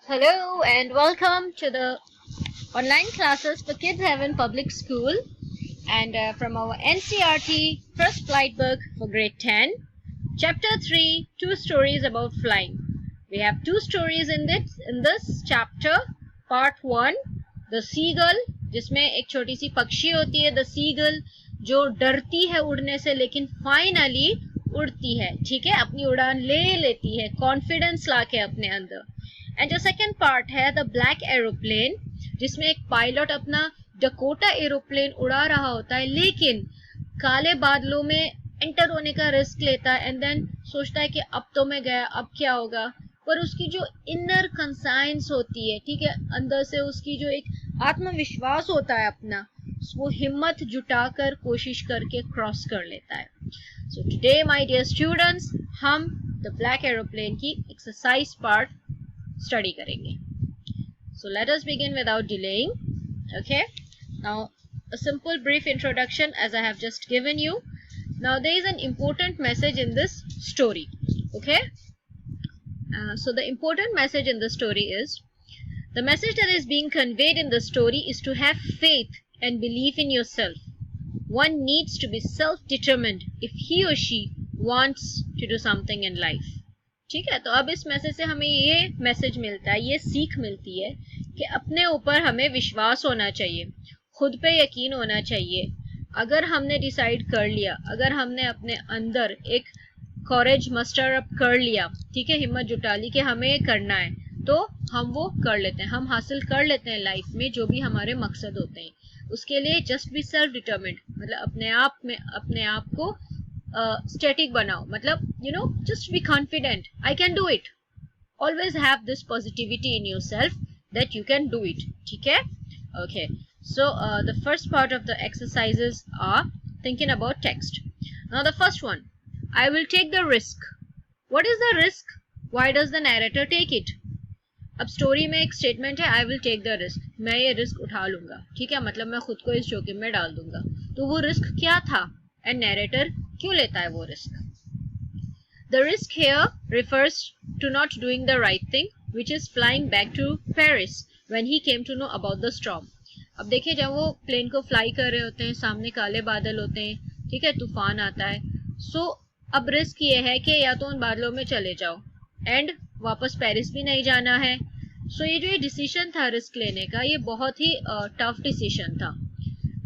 Hello and welcome to the online classes for Kids Heaven Public School and from our NCRT First Flight book for grade 10, chapter 3, two stories about flying. We have two stories in this chapter. Part 1, the seagull, जिसमें एक छोटी सी पक्षी होती है, the seagull, जो डरती है उड़ने से लेकिन फाइनली उड़ती है, ठीक है, अपनी उड़ान ले लेती है, कॉन्फिडेंस लाके अपने अंदर. एंड जो सेकंड पार्ट है द ब्लैक एरोप्लेन, जिसमें एक पायलट अपना डकोटा एरोप्लेन उड़ा रहा होता है लेकिन काले बादलों में एंटर होने का रिस्क लेता है एंड देन सोचता है कि अब तो मैं गया, अब क्या होगा. पर उसकी जो इनर कंसाइंस होती है, ठीक है, अंदर से उसकी जो एक आत्मविश्वास होता है अपना, वो हिम्मत जुटाकर कोशिश करके क्रॉस कर लेता है. So today my dear students, हम द ब्लैक एरोप्लेन की exercise part study karenge. So let us begin without delaying. Okay, now a simple brief introduction as I have just given you. Now there is an important message in this story. Okay, so the important message in the story is, the message that is being conveyed in the story is to have faith and belief in yourself. One needs to be self-determined if he or she wants to do something in life. ठीक है, तो अब इस message से हमें ये message मिलता है, ये सीख मिलती है कि अपने ऊपर हमें विश्वास होना चाहिए, खुद पे यकीन होना चाहिए. अगर हमने डिसाइड कर लिया, अगर हमने अपने अंदर एक कॉरेज मस्टर अप कर लिया, ठीक है, हिम्मत जुटा ली कि हमें ये करना है, तो हम वो कर लेते हैं, हम हासिल कर लेते हैं लाइफ में जो भी हमारे मकसद होते हैं. उसके लिए जस्ट बी सेल्फ डिटरमिन्ड, मतलब अपने आप को static बनाओ, मतलब just be confident, I can do it. Always have this positivity in yourself that you can do it. ठीक है? Okay, so the first part of the exercises are thinking about text. Now the first one, I will take the risk. What is the risk? Why does the narrator take it? अब story में एक statement है, I will take the risk, मैं ये risk उठा लूंगा, ठीक है, मतलब मैं खुद को इस जोखिम में डाल दूंगा. तो वो रिस्क क्या था एंड नैरेटर क्यों लेता है वो risk? The risk here refers to not doing the right thing, which is flying back to Paris when he came to know about the storm. अब देखिए, जब वो प्लेन को फ्लाई कर रहे होते हैं, सामने काले बादल होते हैं, ठीक है, तूफान आता है. सो अब रिस्क ये है कि या तो उन बादलों में चले जाओ एंड वापस पेरिस भी नहीं जाना है. सो ये जो ये डिसीजन था रिस्क लेने का, ये बहुत ही टफ डिसीजन था.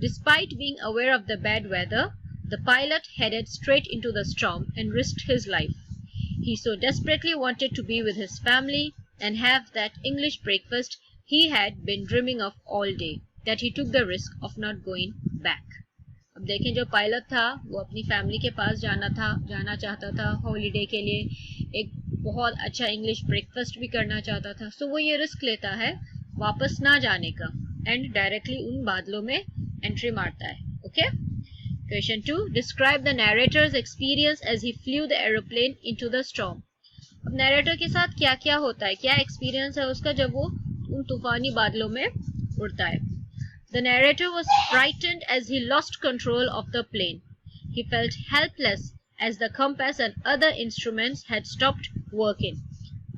Despite being aware of the bad weather, the pilot headed straight into the storm and risked his life. He so desperately wanted to be with his family and have that English breakfast he had been dreaming of all day that he took the risk of not going back. अब देखें, जो pilot था वो अपनी family के पास जाना चाहता था हॉलीडे के लिए, एक बहुत अच्छा इंग्लिश ब्रेकफास्ट भी करना चाहता था. सो वो ये रिस्क लेता है वापस ना जाने का एंड डायरेक्टली उन बादलों में एंट्री मारता है. Okay, Question 2. Describe the narrator's experience as he flew the aeroplane into the storm. अब नैरेटर के साथ क्या क्या होता है, क्या एक्सपीरियंस है उसका जब वो उन तूफानी बादलों में उड़ता है. The narrator was frightened as he lost control of the plane. He felt helpless as the compass and other instruments had stopped working.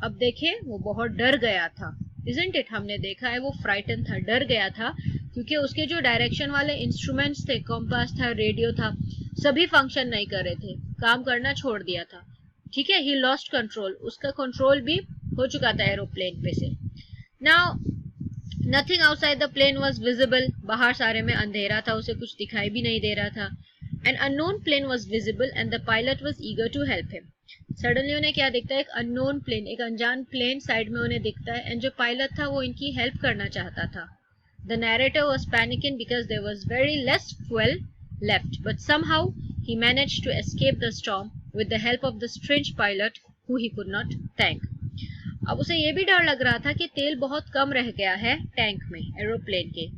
अब देखें, वो बहुत डर गया था, isn't it? हमने देखा है वो फ्राइटन था, डर गया था, क्योंकि उसके जो डायरेक्शन वाले इंस्ट्रूमेंट्स थे, कॉम्पास था, रेडियो था, सभी फंक्शन नहीं कर रहे थे, काम करना छोड़ दिया था. ठीक है, ही लॉस्ट कंट्रोल, उसका कंट्रोल भी हो चुका था एरोप्लेन पे से. Now nothing outside the plane was visible, बाहर सारे में अंधेरा था, उसे कुछ दिखाई भी नहीं दे रहा था. An unknown plane was visible and the pilot was eager to help him. Suddenly उन्हें क्या दिखता है, एक अननोन प्लेन, एक अनजान प्लेन साइड में उन्हें दिखता है एंड जो पायलट था वो इनकी हेल्प करना चाहता था. The narrator was panicking because there was very less fuel left, but somehow he managed to escape the storm with the help of the strange pilot who he could not thank. अब उसे ये भी डर लग रहा था कि तेल बहुत कम रह गया है टैंक में एरोप्लेन के,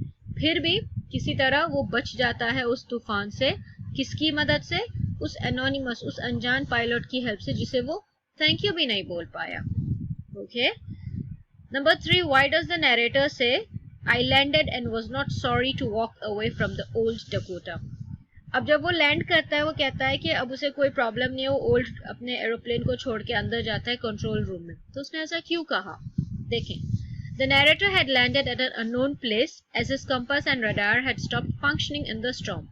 फिर भी किसी तरह वो बच जाता है उस तूफान से. किसकी मदद से? उस एनोनिमस, उस अनजान पायलट की हेल्प से, जिसे वो थैंक यू भी नहीं बोल पाया. Okay, number 3. Why does the narrator say I landed and was not sorry to walk away from the old Dakota? अब जब वो लैंड करता है, वो कहता है कि अब उसे कोई प्रॉब्लम नहीं है, वो ओल्ड अपने एरोप्लेन को छोड़ के अंदर जाता है कंट्रोल रूम में. तो उसने ऐसा क्यों कहा? देखें, the narrator had landed at an unknown place as his compass and radar had stopped functioning in the storm.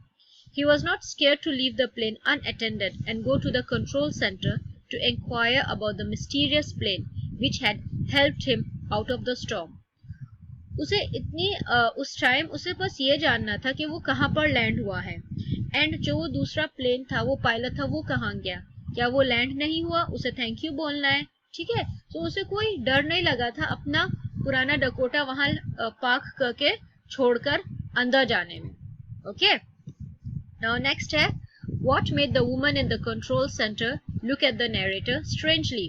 He was not scared to leave the plane unattended and go to the control center to inquire about the mysterious plane which had helped him out of the storm. उस time उसे बस ये जानना था कि वो कहाँ पर लैंड हुआ है, एंड जो वो दूसरा प्लेन था, वो पायलट था, वो कहाँ गया, क्या वो लैंड नहीं हुआ, उसे थैंक यू बोलना है, ठीक है। तो उसे कोई डर नहीं लगा था अपना पुराना डकोटा वहां पार्क करके छोड़कर अंदर जाने में। ओके, नाउ नेक्स्ट है, what made the woman in the control centre look at the narrator strangely.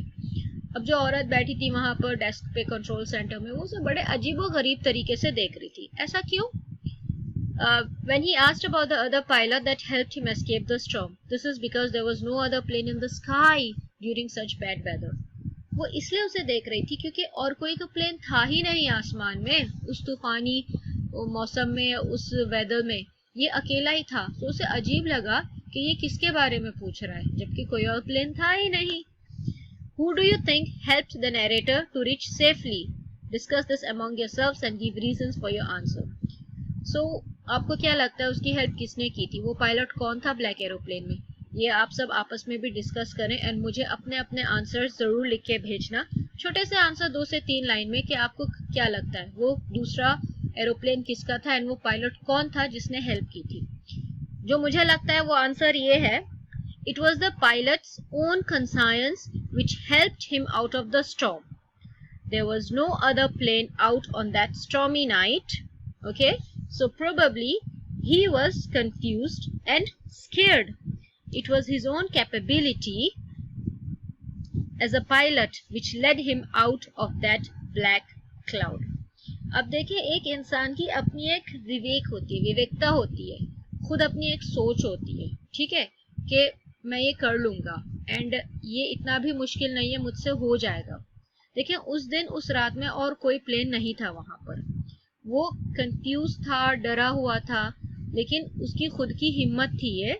अब जो औरत बैठी थी वहां पर डेस्क पे कंट्रोल सेंटर में, वो उसे बड़े अजीबो गरीब तरीके से देख रही थी। ऐसा क्यों? When he asked about the other pilot that helped him escape the storm, this is because there was no other plane in the sky during such bad weather. वो इसलिए उसे देख रही थी क्योंकि और कोई तो प्लेन था ही नहीं आसमान में, उस तूफानी मौसम में, उस वेदर में ये अकेला ही था। तो उसे अजीब लगा कि ये किसके बारे में पूछ रहा है, जबकि कोई और प्लेन था ही नहीं। Who do you think helped the narrator to reach safely? Discuss this among yourselves and give reasons for your answer. So, आपको क्या लगता है उसकी हेल्प किसने की थी? वो पायलट कौन था ब्लैक एरोप्लेन में? ये आप सब आपस में भी डिस्कस करें एंड मुझे अपने अपने आंसर्स जरूर लिख के भेजना। छोटे से आंसर 2 से 3 लाइन में कि आपको क्या लगता है वो दूसरा एरोप्लेन किसका था एंड वो पायलट कौन था जिसने हेल्प की थी। जो मुझे लगता है वो आंसर ये है, it was the pilot's own conscience which helped him out of the storm. There was no other plane out on that stormy night. Okay, so probably he was confused and scared. It was his own capability as a pilot which led him out of that black cloud. अब देखिए, एक इंसान की अपनी एक विवेक होती है, विवेकता होती है, खुद अपनी एक सोच होती है, ठीक है, कि मैं ये कर लूंगा एंड ये इतना भी मुश्किल नहीं है, मुझसे हो जाएगा। देखिए, उस दिन उस रात में और कोई प्लेन नहीं था वहां पर, वो कंफ्यूज था, डरा हुआ था, लेकिन उसकी खुद की हिम्मत थी ये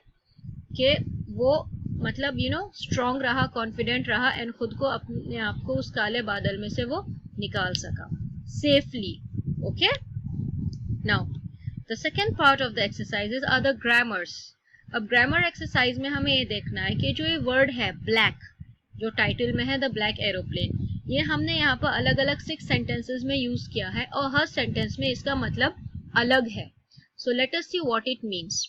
कि वो मतलब स्ट्रांग रहा, कॉन्फिडेंट रहा एंड खुद को अपने आप को उस काले बादल में से वो निकाल सका safely. Okay, now the second part of the exercises are the grammars. अब ग्रामर एक्सरसाइज में हमें ये देखना है कि जो ये वर्ड है ब्लैक, जो टाइटल में है द ब्लैक एरोप्लेन, ये हमने यहाँ पर अलग अलग 6 सेंटेंसेस में यूज किया है और हर सेंटेंस में इसका मतलब अलग है। So let us see what it means.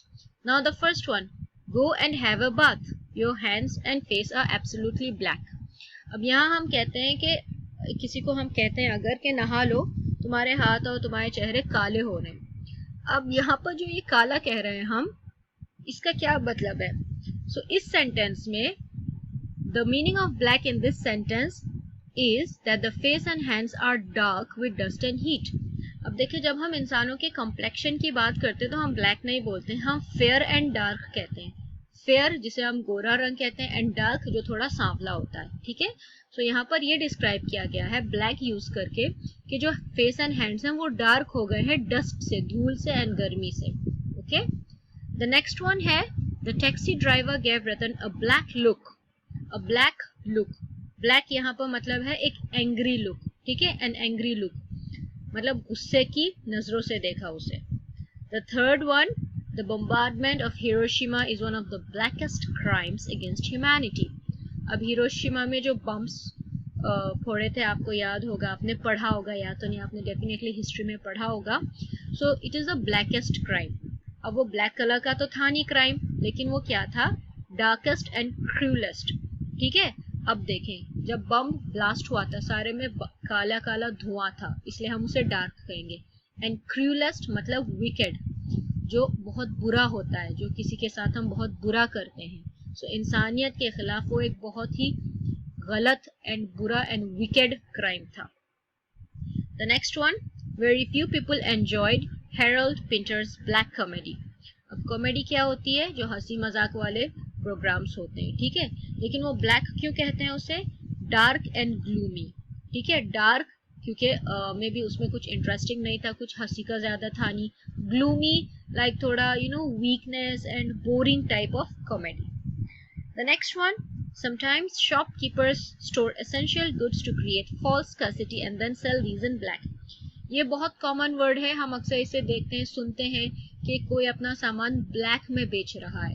Now the first one, go and have a bath, your hands and face are absolutely black. अब यहाँ हम कहते हैं कि किसी को हम कहते हैं अगर कि नहा लो, तुम्हारे हाथ और तुम्हारे चेहरे काले हो रहे हैं। अब यहाँ पर जो ये काला कह रहे हैं हम, इसका क्या मतलब है? सो इस सेंटेंस में the meaning of black in this sentence is that the face and hands are dark with dust and heat. अब देखिए, जब हम इंसानों के कम्प्लेक्शन की बात करते हैं तो हम ब्लैक नहीं बोलते, हम फेयर एंड डार्क कहते हैं। फेयर जिसे हम गोरा रंग कहते हैं एंड डार्क जो थोड़ा सांवला होता है, ठीक है। सो यहाँ पर ये डिस्क्राइब किया गया है ब्लैक यूज करके कि जो फेस एंड हैंड्स हैं वो डार्क हो गए हैं डस्ट से, धूल से एंड गर्मी से। ओके, The next one है, the taxi driver gave Ratan a black look. A black look. Black यहाँ पर मतलब है एक angry look, ठीक है, an angry look, मतलब गुस्से की नजरों से देखा उसे। The third one, the bombardment of Hiroshima is one of the blackest crimes against humanity. अब हिरोशिमा में जो बम्स फोड़े थे, आपको याद होगा, आपने पढ़ा होगा, या तो नहीं आपने डेफिनेटली हिस्ट्री में पढ़ा होगा। So it is the blackest crime. अब वो ब्लैक कलर का तो था नहीं क्राइम, लेकिन वो क्या था? डार्केस्ट एंड क्रूलेस्ट, ठीक है। अब देखें, जब बम ब्लास्ट हुआ था सारे में काला काला धुआं था, इसलिए हम उसे डार्क कहेंगे। एंड क्रूलेस्ट मतलब विकेड, जो बहुत बुरा होता है, जो किसी के साथ हम बहुत बुरा करते हैं। सो इंसानियत के खिलाफ वो एक बहुत ही गलत एंड बुरा एंड विकेड क्राइम था। The next one, very few people enjoyed Harold Pinter's black comedy. अब कॉमेडी क्या होती है? जो हंसी मजाक वाले प्रोग्राम्स होते हैं, ठीक है। लेकिन वो ब्लैक क्यों कहते हैं उसे? डार्क एंड ग्लूमी, ठीक है। डार्क क्योंकि मे बी उसमें कुछ इंटरेस्टिंग नहीं था, कुछ हंसी का ज्यादा था नहीं। ग्लूमी लाइक थोड़ा weakness and boring type of comedy. The next one, Sometimes shopkeepers store essential goods to create false scarcity and then sell these in black. ये बहुत कॉमन वर्ड है, हम अक्सर इसे देखते हैं, सुनते हैं कि कोई अपना सामान ब्लैक में बेच रहा है.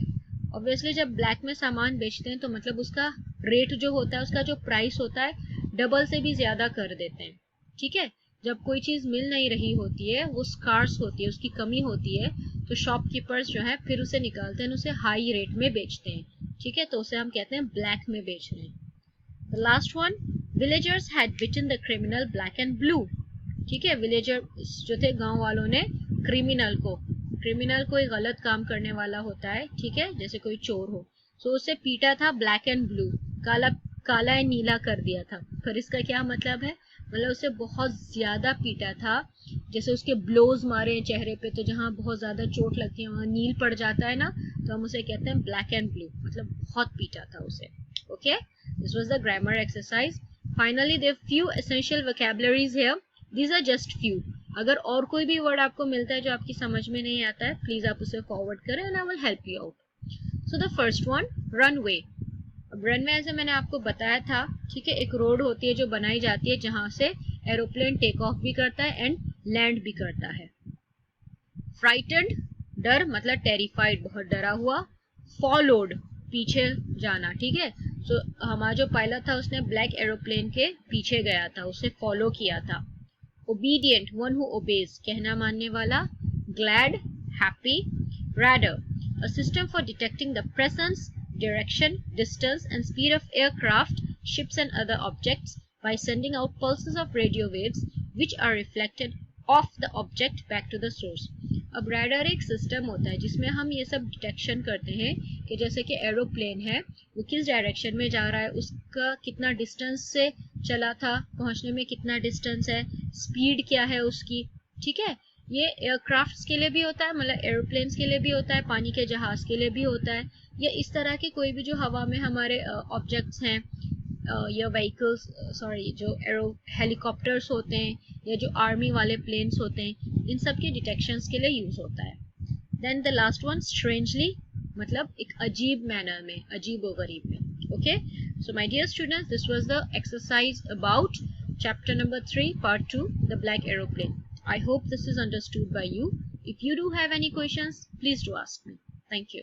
ऑब्वियसली जब ब्लैक में सामान बेचते हैं तो मतलब उसका रेट जो होता है, उसका जो प्राइस होता है, डबल से भी ज्यादा कर देते हैं. ठीक है, जब कोई चीज मिल नहीं रही होती है, वो स्कार्स होती है, उसकी कमी होती है, तो शॉपकीपर्स जो है फिर उसे निकालते हैं, उसे हाई रेट में बेचते हैं. ठीक है, तो उसे हम कहते हैं ब्लैक में बेच रहे हैं. The last one, villagers had beaten the criminal black and blue. ठीक है, विलेजर जो थे गांव वालों ने क्रिमिनल को कोई गलत काम करने वाला होता है, ठीक है, जैसे कोई चोर हो, तो उसे पीटा था ब्लैक एंड ब्लू, काला या नीला कर दिया था. फिर इसका क्या मतलब है, मतलब उसे बहुत ज्यादा पीटा था, जैसे उसके ब्लोज मारे चेहरे पे तो जहाँ बहुत ज्यादा चोट लगती है वहां नील पड़ जाता है ना, तो हम उसे कहते हैं ब्लैक एंड ब्लू, मतलब बहुत पीटा था उसे. Okay, this was the grammar exercise. Finally there few essential vocabularies here, these are just few. अगर और कोई भी वर्ड आपको मिलता है जो आपकी समझ में नहीं आता है, प्लीज आप उसे फॉरवर्ड करें and I will help you out. So the first one, runway. अब रनवे ऐसे मैंने आपको बताया था, ठीक है, एक रोड होती है जो बनाई जाती है जहां से एरोप्लेन टेक ऑफ भी करता है एंड लैंड भी करता है. फ्राइटेंड, डर मतलब टेरिफाइड, बहुत डरा हुआ. फॉलोड, पीछे जाना. ठीक है, सो हमारा जो पायलट था उसने ब्लैक एरोप्लेन के पीछे गया था, उसे फॉलो किया था. ओबीडियंट, वन हु ओबेज, कहना मानने वाला. Glad, happy. Radar, a system for detecting the presence, direction, distance and speed of aircraft, ships and other objects by sending out pulses of radio waves which are reflected off the object back to the source. अब radar एक system होता है जिसमें हम ये सब detection करते हैं कि जैसे कि एरोप्लेन है वो किस डायरेक्शन में जा रहा है, उसका कितना डिस्टेंस से चला था, पहुंचने में कितना डिस्टेंस है, स्पीड क्या है उसकी. ठीक है, ये एयरक्राफ्ट्स के लिए भी होता है, मतलब एरोप्लेन्स के लिए भी होता है, पानी के जहाज के लिए भी होता है, या इस तरह के कोई भी जो हवा में हमारे ऑब्जेक्ट्स हैं या व्हीकल्स, सॉरी, जो हेलीकॉप्टर्स होते हैं या जो आर्मी वाले प्लेन्स होते हैं, इन सब के डिटेक्शंस के लिए यूज होता है. Then the last one, strangely, मतलब एक अजीब मैनर में, अजीब व गरीब में. Okay, so my dear students, this was the exercise about chapter number 3 part 2, the black aeroplane. I hope this is understood by you. If you do have any questions, please do ask me. Thank you.